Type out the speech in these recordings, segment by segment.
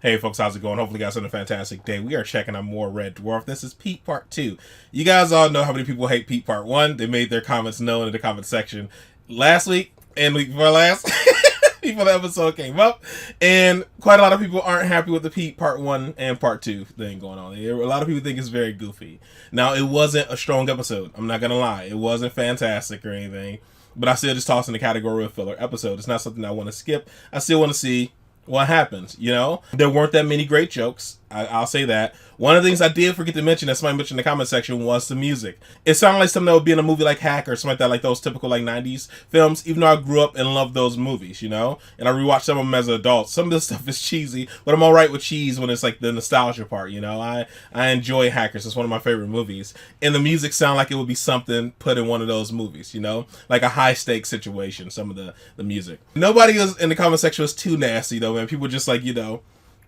Hey folks, how's it going? Hopefully you guys had a fantastic day. We are checking out more Red Dwarf. This is Pete Part 2. You guys all know how many people hate Pete Part 1. They made their comments known in the comment section last week and week before last. Before the episode came up. And quite a lot of people aren't happy with the Pete Part 1 and Part 2 thing going on. A lot of people think it's very goofy. Now, it wasn't a strong episode. I'm not going to lie. It wasn't fantastic or anything. But I still just toss in the category of filler episode. It's not something I want to skip. I still want to see what happens, you know? There weren't that many great jokes. I'll say that. One of the things I did forget to mention, that somebody mentioned in the comment section, was the music. It sounded like something that would be in a movie like Hack or something like that, like those typical like 90s films, even though I grew up and loved those movies, you know? And I rewatched some of them as an adult. Some of this stuff is cheesy, but I'm alright with cheese when it's like the nostalgia part, you know? I enjoy Hackers. It's one of my favorite movies. And the music sounded like it would be something put in one of those movies, you know? Like a high-stakes situation, some of the music. Nobody was in the comment section was too nasty, though, man. People just like, you know,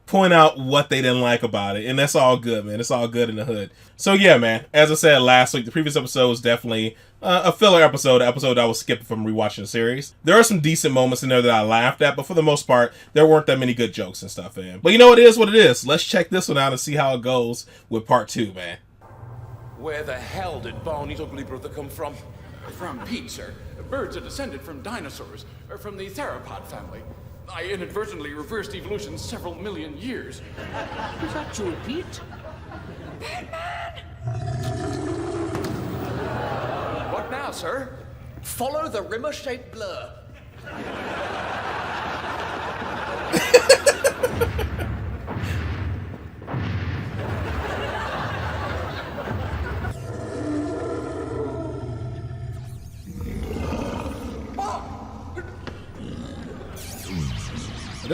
point out what they didn't like about it, and that's all good, man. It's all good in the hood. So yeah, man, as I said last week, the previous episode was definitely a filler episode, an episode I was skipping from rewatching the series. There are some decent moments in there that I laughed at, but for the most part, there weren't that many good jokes and stuff, man. But you know, it is what it is. Let's check this one out and see how it goes with Part 2, man. Where the hell did Barney's ugly brother come from? From Pete, sir. Birds are descended from dinosaurs, or from the theropod family. I inadvertently reversed evolution several million years. Is that true, Pete? Batman! What now, sir? Follow the rimmer-shaped blur.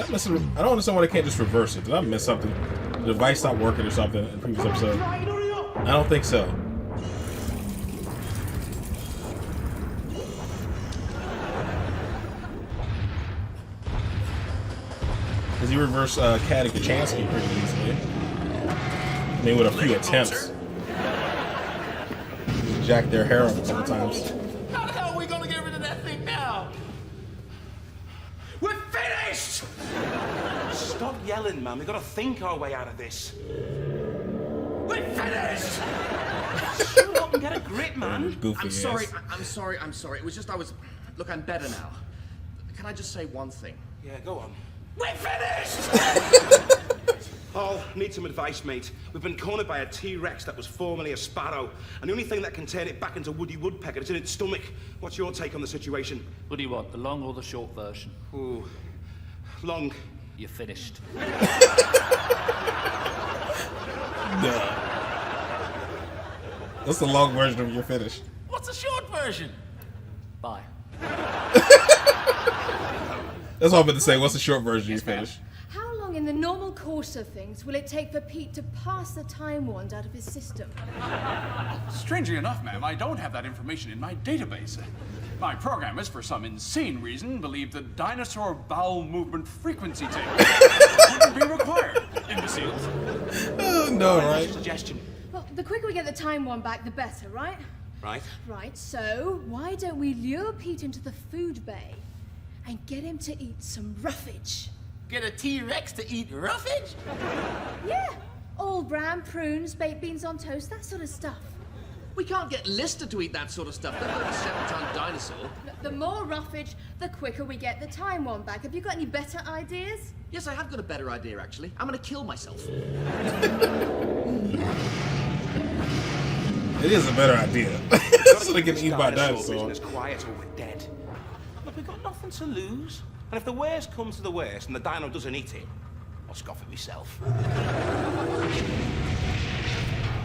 I don't understand why they can't just reverse it. Did I miss something? The device stopped working or something in the previous episode? I don't think so. Because you reverse Cat and Kachansky pretty easily. I mean, with a few attempts. Jack their hair up sometimes. How the hell are we gonna get rid of that thing now? We're finished! Stop yelling, man. We've got to think our way out of this. We're finished! Shut up and get a grip, man. Goofy I'm ass. sorry. It was just Look, I'm better now. Can I just say one thing? Yeah, go on. We're finished! Paul, need some advice, mate. We've been cornered by a T-Rex that was formerly a sparrow, and the only thing that can turn it back into Woody Woodpecker is in its stomach. What's your take on the situation? What do you want, the long or the short version? Ooh, long. You're finished. That's the long version of You're Finished. What's the short version? Bye. That's all I'm about to say. What's the short version? You're Finished. How long in the normal course of things will it take for Pete to pass the time wand out of his system? Strangely enough, ma'am, I don't have that information in my database. My programmers, for some insane reason, believe the dinosaur bowel movement frequency table wouldn't be required. Imbeciles. Oh, no, right? Suggestion. Well, the quicker we get the time wand back, the better, right? Right. Right, so why don't we lure Pete into the food bay and get him to eat some roughage? Get a T-Rex to eat roughage? Yeah, all bran, prunes, baked beans on toast, that sort of stuff. We can't get Lister to eat that sort of stuff. They're not a 7-ton dinosaur. The more roughage, the quicker we get the time wand back. Have you got any better ideas? Yes, I have got a better idea, actually. I'm gonna kill myself. It is a better idea. So they can eat by dinosaur. As quiet or we're dead. Look, we've got nothing to lose. And if the worst comes to the worst and the dino doesn't eat it, I'll scoff at myself.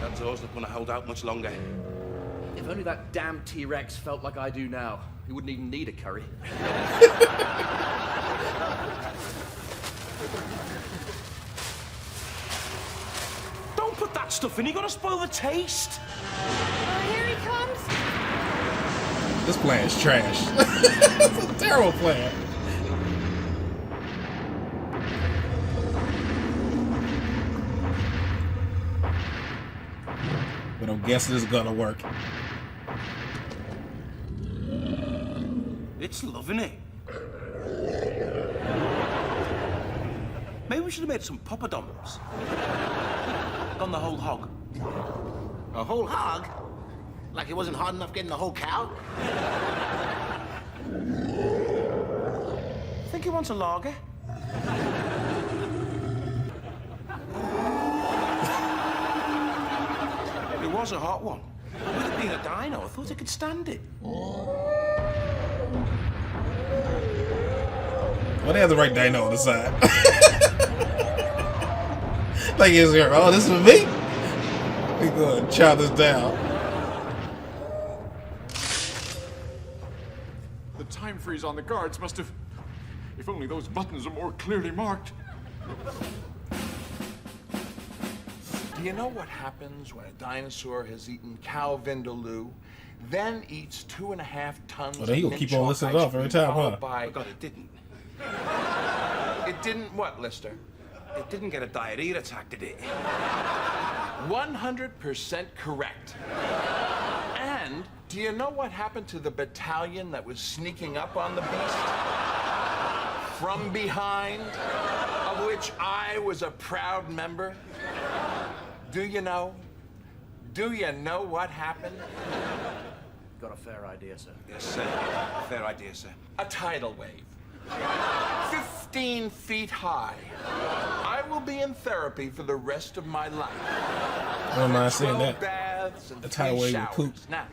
That door's not going to hold out much longer. If only that damn T-Rex felt like I do now. He wouldn't even need a curry. Don't put that stuff in. You're going to spoil the taste. Here he comes. This plan is trash. It's a terrible plan. But I'm guessing it's gonna work. It's loving it. Maybe Maybe we should have made some poppadoms. Gone the whole hog. A whole hog? Like it wasn't hard enough getting the whole cow? Think he wants a lager? It was a hot one. With it being a dino, I thought I could stand it. Well, they have the right dino on the side. Like he's here. Oh, this is for me. We gonna chow this down. The time freeze on the guards must have... If only those buttons are more clearly marked. Do you know what happens when a dinosaur has eaten cow vindaloo, then eats 2.5 tons Well, then he of gonna keep mint on chalk listening ice off every cream, time, followed huh? by- Oh, God, it didn't. It didn't what, Lister? It didn't get a diarrhea attack, did it? 100% correct. And do you know what happened to the battalion that was sneaking up on the beast? From behind, of which I was a proud member? Do you know? Do you know what happened? Got a fair idea, sir. Yes, sir. Fair idea, sir. A tidal wave. 15 feet high. I will be in therapy for the rest of my life. I don't mind seeing 12 that. baths and A tidal 3 wave showers. with poop. Now,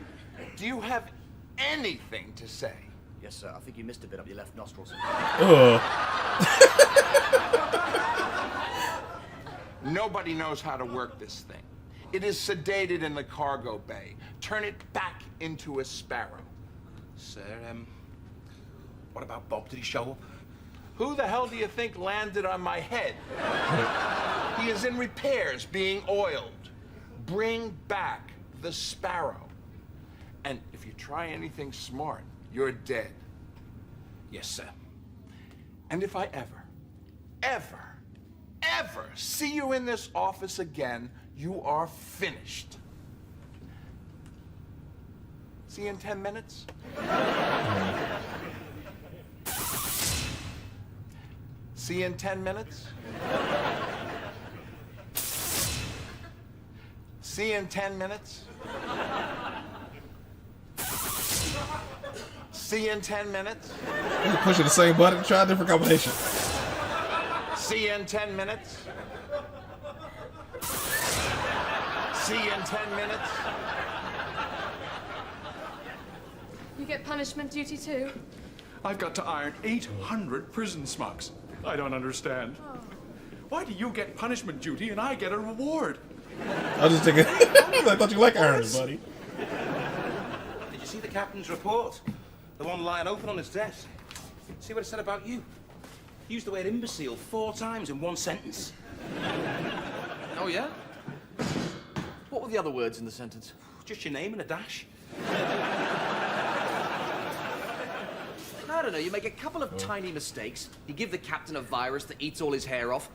do you have anything to say? Yes, sir. I think you missed a bit up your left nostrils. Ugh. Nobody knows how to work this thing. It is sedated in the cargo bay. Turn it back into a sparrow. Sir, what about Bob? Did he show up? Who the hell do you think landed on my head? He is in repairs, being oiled. Bring back the sparrow. And if you try anything smart, you're dead. Yes, sir. And if I ever see you in this office again, you are finished. See you in 10 minutes? See you in 10 minutes? See you in 10 minutes? See you in 10 minutes? You pushing the same button, try a different combination. See you in 10 minutes? See you in 10 minutes? You get punishment duty too? I've got to iron 800 prison smugs. I don't understand. Why do you get punishment duty and I get a reward? I was just thinking, I thought you liked ironing, buddy. Did you see the captain's report? The one lying open on his desk. See what it said about you? He used the word imbecile 4 times in one sentence. Oh, yeah? What were the other words in the sentence? Just your name and a dash. I don't know, you make a couple of tiny mistakes, you give the captain a virus that eats all his hair off,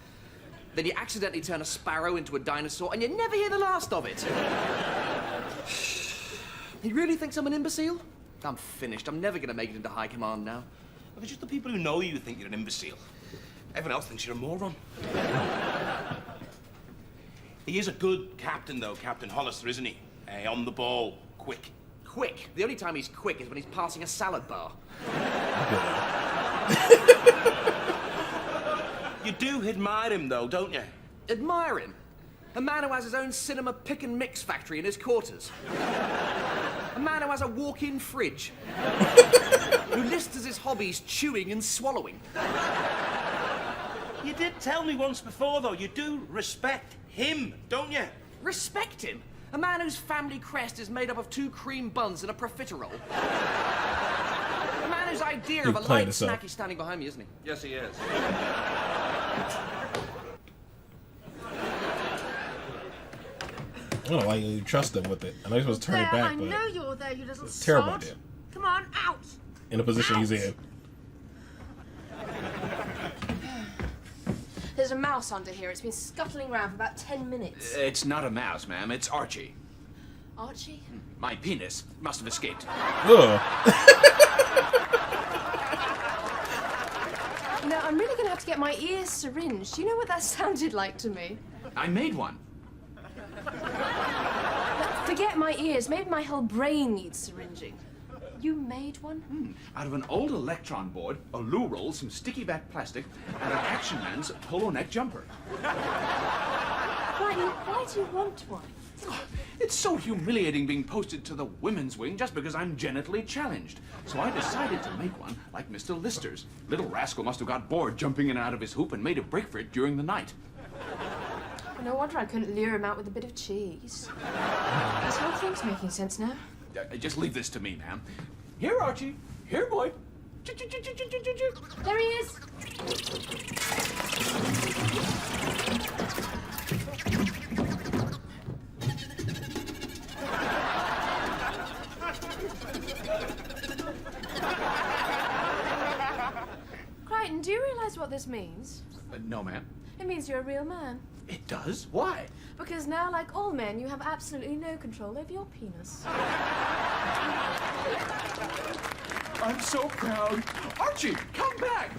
then you accidentally turn a sparrow into a dinosaur, and you never hear the last of it. He really thinks I'm an imbecile? I'm finished. I'm never gonna make it into high command now. Look, it's just the people who know you think you're an imbecile. Everyone else thinks you're a moron. He is a good captain, though, Captain Hollister, isn't he? On the ball, quick. Quick. The only time he's quick is when he's passing a salad bar. You do admire him, though, don't you? Admire him. A man who has his own cinema pick and mix factory in his quarters. A man who has a walk-in fridge. Who lists as his hobbies chewing and swallowing. You did tell me once before, though, you do respect him, don't you? Respect him? A man whose family crest is made up of 2 cream buns and a profiterole. A man whose idea of a playing light this snack up. is standing behind me, isn't he? Yes, he is. I don't know why you trust him with it. I know you're supposed to turn it There, back, I but know you're there, you little it's a terrible sod. idea. Come on, out! In the position he's in. There's a mouse under here. It's been scuttling around for about 10 minutes. It's not a mouse, ma'am. It's Archie. Archie? My penis must have escaped. Ugh. Now, I'm really going to had to get my ears syringed. Do you know what that sounded like to me? I made one. Forget my ears. Maybe my whole brain needs syringing. You made one? Out of an old electron board, a loo roll, some sticky back plastic, and an Action Man's polo neck jumper. Why do you want one? It's so humiliating being posted to the women's wing just because I'm genitally challenged. So I decided to make one like Mr. Lister's. Little rascal must have got bored jumping in and out of his hoop and made a break for it during the night. No wonder I couldn't lure him out with a bit of cheese. This whole thing's making sense now. Just leave this to me, ma'am. Here, Archie. Here, boy. There he is. Crichton, do you realise what this means? No, ma'am. It means you're a real man. It does? Why? Because now, like all men, you have absolutely no control over your penis. I'm so proud. Archie, come back!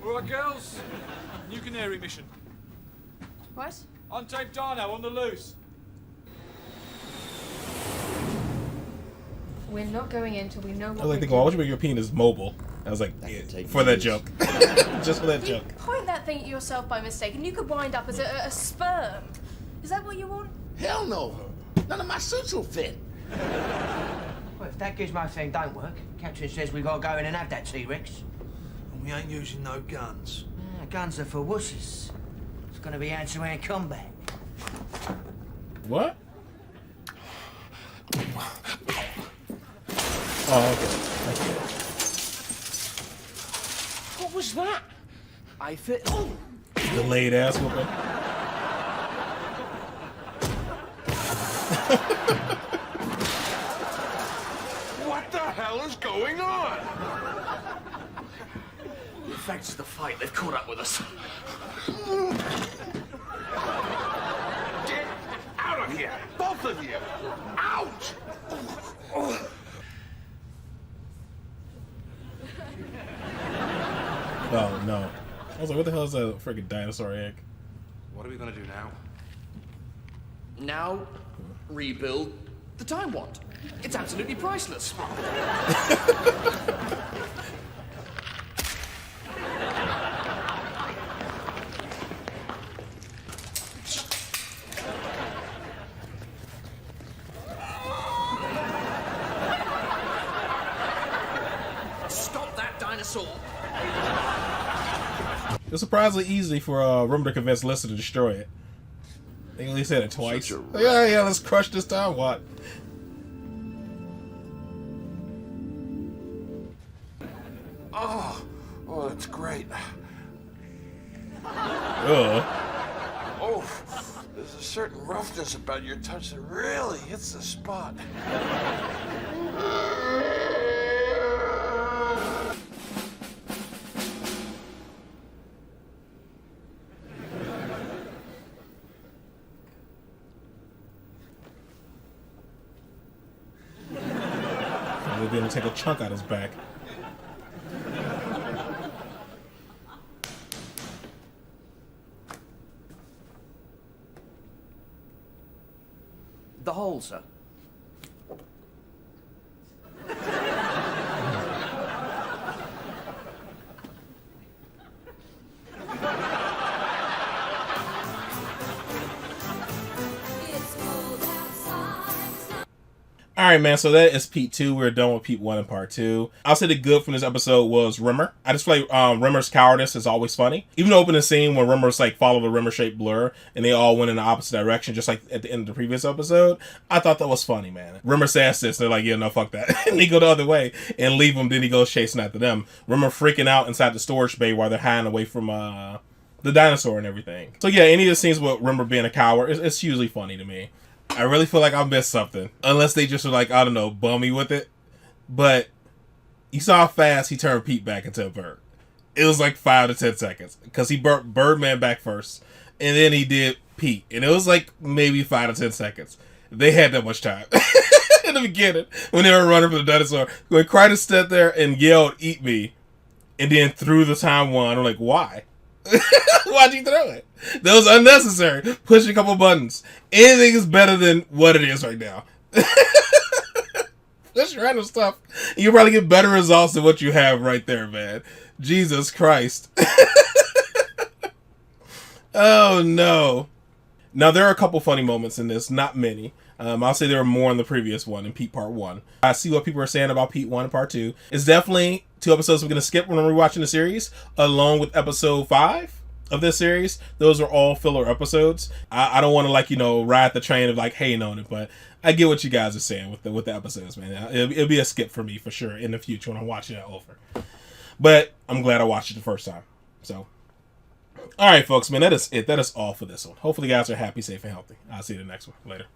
All right, girls. New Canary mission. What? Untape Dino on the loose. We're not going in till we know what I was like, we're thinking, why would you doing. make your penis mobile? I was like, yeah, take for that years. joke. Just for that You joke. point that thing at yourself by mistake, and you could wind up as a sperm. Is that what you want? Hell no. None of my suits will fit. Well, if that gizmo thing don't work, Captain says we gotta go in and have that T-Rex. And we ain't using no guns. Guns are for wusses. It's gonna be hand-to-hand combat. What? Oh, okay. What was that? I fit. Oh! Delayed ass whooping. What the hell is going on? Thanks to the fight, they've caught up with us. Get out of here, both of you! Out! Oh, no. I was like, what the hell is that freaking dinosaur egg? What are we gonna do now? Now, rebuild the time wand. It's absolutely priceless. Stop that dinosaur! It was surprisingly easy for Rimmer to convince Lister to destroy it. They only said it twice. Yeah, let's crush this time. What? Oh, that's great. Ugh. Oh, there's a certain roughness about your touch that really hits the spot. They're going to take a chunk out his back. The hole, sir. Alright, man, so that is Pete 2. We're done with Pete 1 and part 2. I'll say the good from this episode was Rimmer. I just feel like Rimmer's cowardice is always funny. Even the opening scene when Rimmer's like follow the Rimmer-shaped blur and they all went in the opposite direction, just like at the end of the previous episode, I thought that was funny, man. Rimmer says this, they're like, yeah, no, fuck that. And they go the other way and leave him, then he goes chasing after them. Rimmer freaking out inside the storage bay while they're hiding away from the dinosaur and everything. So yeah, any of the scenes with Rimmer being a coward, it's usually funny to me. I really feel like I missed something. Unless they just were like, I don't know, bummy with it. But you saw how fast he turned Pete back into a bird. It was like 5 to 10 seconds. Because he burnt Birdman back first. And then he did Pete. And it was like maybe 5 to 10 seconds. They had that much time. In the beginning, when they were running for the dinosaur. When Crichton stood there and yelled, "Eat me," and then threw the time wand. I'm like, why? Why'd you throw it? That was unnecessary. Push a couple buttons. Anything is better than what it is right now. Just random stuff. You'll probably get better results than what you have right there, man. Jesus Christ. Oh, no. Now, there are a couple funny moments in this. Not many. I'll say there were more in the previous one, in Pete Part 1. I see what people are saying about Pete 1 and Part 2. It's definitely 2 episodes we're going to skip when we're rewatching the series, along with Episode 5 of this series. Those are all filler episodes. I don't want to, like, you know, ride the train of, like, hating on it, but I get what you guys are saying with the episodes, man. It'll be a skip for me, for sure, in the future when I'm watching it over. But I'm glad I watched it the first time. So, all right, folks, man, that is it. That is all for this one. Hopefully, you guys are happy, safe, and healthy. I'll see you in the next one. Later.